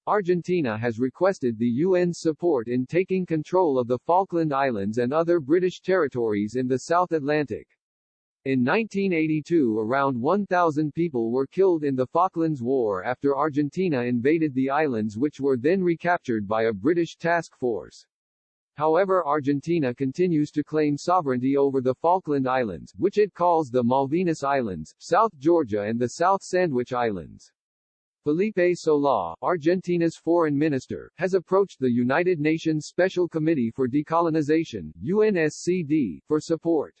Argentina has requested the UN's support in taking control of the Falkland Islands and other British territories in the South Atlantic. In 1982, around 1,000 people were killed in the Falklands War after Argentina invaded the islands, which were then recaptured by a British task force. However, Argentina continues to claim sovereignty over the Falkland Islands, which it calls the Malvinas Islands, South Georgia and the South Sandwich Islands. Felipe Solá, Argentina's foreign minister, has approached the United Nations Special Committee for Decolonization, UNSCD, for support.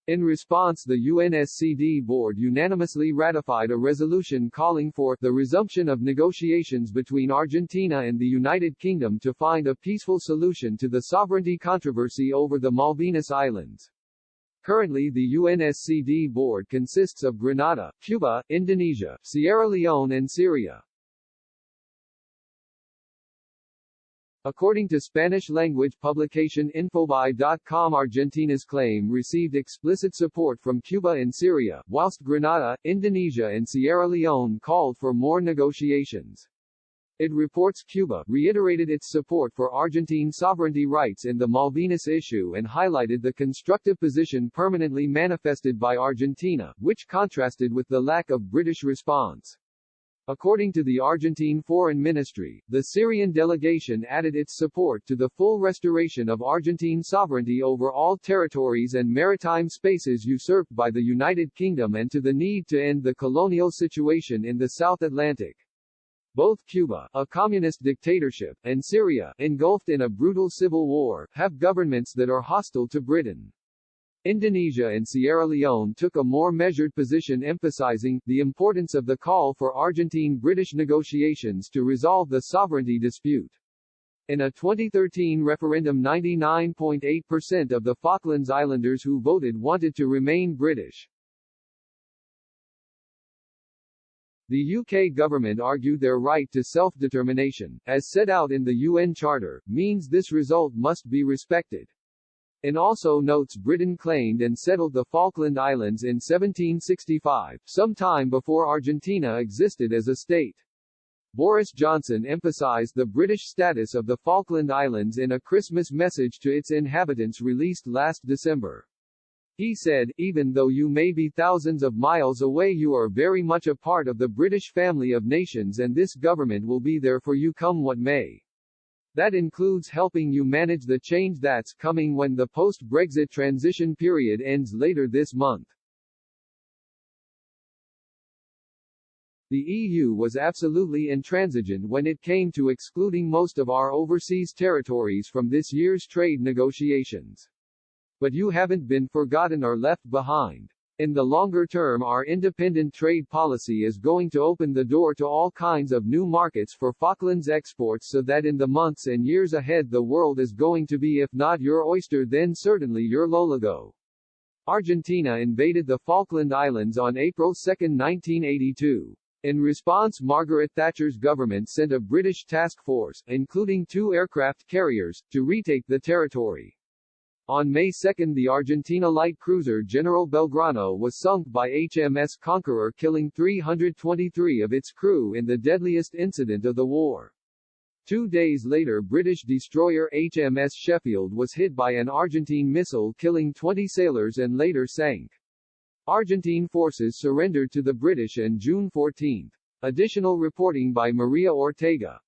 In response, the UNSCD board unanimously ratified a resolution calling for the resumption of negotiations between Argentina and the United Kingdom to find a peaceful solution to the sovereignty controversy over the Malvinas Islands. Currently, the UNSCD board consists of Grenada, Cuba, Indonesia, Sierra Leone and Syria. According to Spanish-language publication Infobae.com, Argentina's claim received explicit support from Cuba and Syria, whilst Grenada, Indonesia and Sierra Leone called for more negotiations. It reports Cuba reiterated its support for Argentine sovereignty rights in the Malvinas issue and highlighted the constructive position permanently manifested by Argentina, which contrasted with the lack of British response. According to the Argentine Foreign Ministry, the Syrian delegation added its support to the full restoration of Argentine sovereignty over all territories and maritime spaces usurped by the United Kingdom and to the need to end the colonial situation in the South Atlantic. Both Cuba, a communist dictatorship, and Syria, engulfed in a brutal civil war, have governments that are hostile to Britain. Indonesia and Sierra Leone took a more measured position, emphasizing the importance of the call for Argentine-British negotiations to resolve the sovereignty dispute. In a 2013 referendum, 99.8% of the Falklands Islanders who voted wanted to remain British. The UK government argued their right to self-determination, as set out in the UN Charter, means this result must be respected. It also notes Britain claimed and settled the Falkland Islands in 1765, some time before Argentina existed as a state. Boris Johnson emphasized the British status of the Falkland Islands in a Christmas message to its inhabitants released last December. He said, "Even though you may be thousands of miles away, you are very much a part of the British family of nations, and this government will be there for you come what may. That includes helping you manage the change that's coming when the post-Brexit transition period ends later this month." The EU was absolutely intransigent when it came to excluding most of our overseas territories from this year's trade negotiations. But you haven't been forgotten or left behind. In the longer term, our independent trade policy is going to open the door to all kinds of new markets for Falklands exports, so that in the months and years ahead the world is going to be, if not your oyster, then certainly your lolago. Argentina invaded the Falkland Islands on April 2, 1982. In response, Margaret Thatcher's government sent a British task force, including 2 aircraft carriers, to retake the territory. On May 2, the Argentina light cruiser General Belgrano was sunk by HMS Conqueror, killing 323 of its crew in the deadliest incident of the war. 2 days later, British destroyer HMS Sheffield was hit by an Argentine missile, killing 20 sailors and later sank. Argentine forces surrendered to the British on June 14. Additional reporting by Maria Ortega.